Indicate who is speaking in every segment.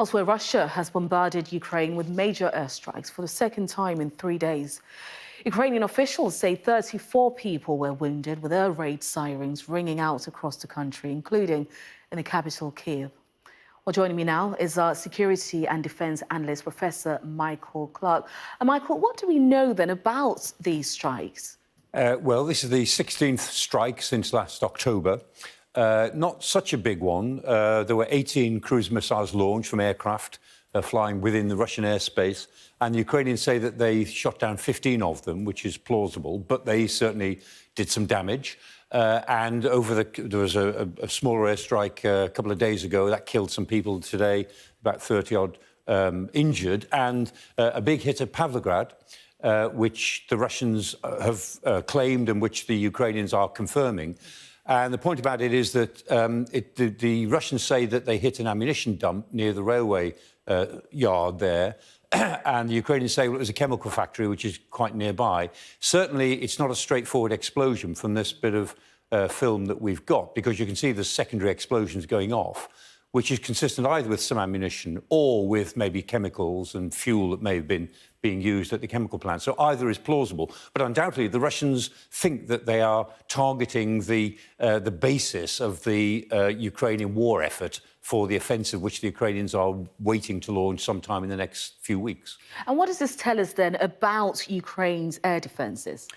Speaker 1: Elsewhere, Russia has bombarded Ukraine with major airstrikes for the second time in 3 days. Ukrainian officials say 34 people were wounded, with air raid sirens ringing out across the country, including in the capital, Kyiv. Well, joining me now is our security and defence analyst, Professor Michael Clarke. Michael, what do we know then about these strikes?
Speaker 2: Well, this is the 16th strike since last October. Not such a big one. There were 18 cruise missiles launched from aircraft flying within the Russian airspace, and the Ukrainians say that they shot down 15 of them, which is plausible, but they certainly did some damage. And there was a smaller airstrike a couple of days ago that killed some people today, about 30-odd injured, and a big hit at Pavlograd, which the Russians have claimed and which the Ukrainians are confirming. And the point about it is that the Russians say that they hit an ammunition dump near the railway yard there, and the Ukrainians say, well, it was a chemical factory, which is quite nearby. Certainly, it's not a straightforward explosion from this bit of film that we've got, because you can see the secondary explosions going off, which is consistent either with some ammunition or with maybe chemicals and fuel that may have been being used at the chemical plant. So either is plausible. But undoubtedly, the Russians think that they are targeting the basis of the Ukrainian war effort for the offensive, which the Ukrainians are waiting to launch sometime in the next few weeks.
Speaker 1: And what does this tell us then about Ukraine's air defences?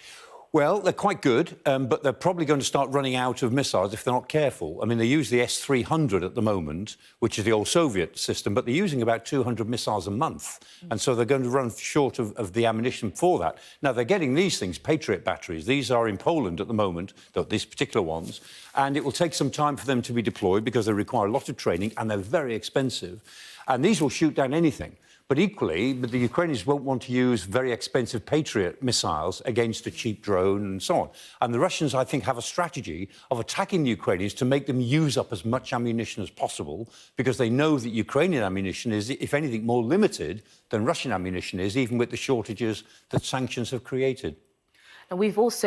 Speaker 2: Well, they're quite good, but they're probably going to start running out of missiles if they're not careful. I mean, they use the S-300 at the moment, which is the old Soviet system, but they're using about 200 missiles a month. And so they're going to run short of the ammunition for that. Now, they're getting these things, Patriot batteries. These are in Poland at the moment, these particular ones. And it will take some time for them to be deployed because they require a lot of training and they're very expensive. And these will shoot down anything. But equally, the Ukrainians won't want to use very expensive Patriot missiles against a cheap drone and so on. And the Russians, I think, have a strategy of attacking the Ukrainians to make them use up as much ammunition as possible, because they know that Ukrainian ammunition is, if anything, more limited than Russian ammunition is, even with the shortages that sanctions have created.
Speaker 1: And we've also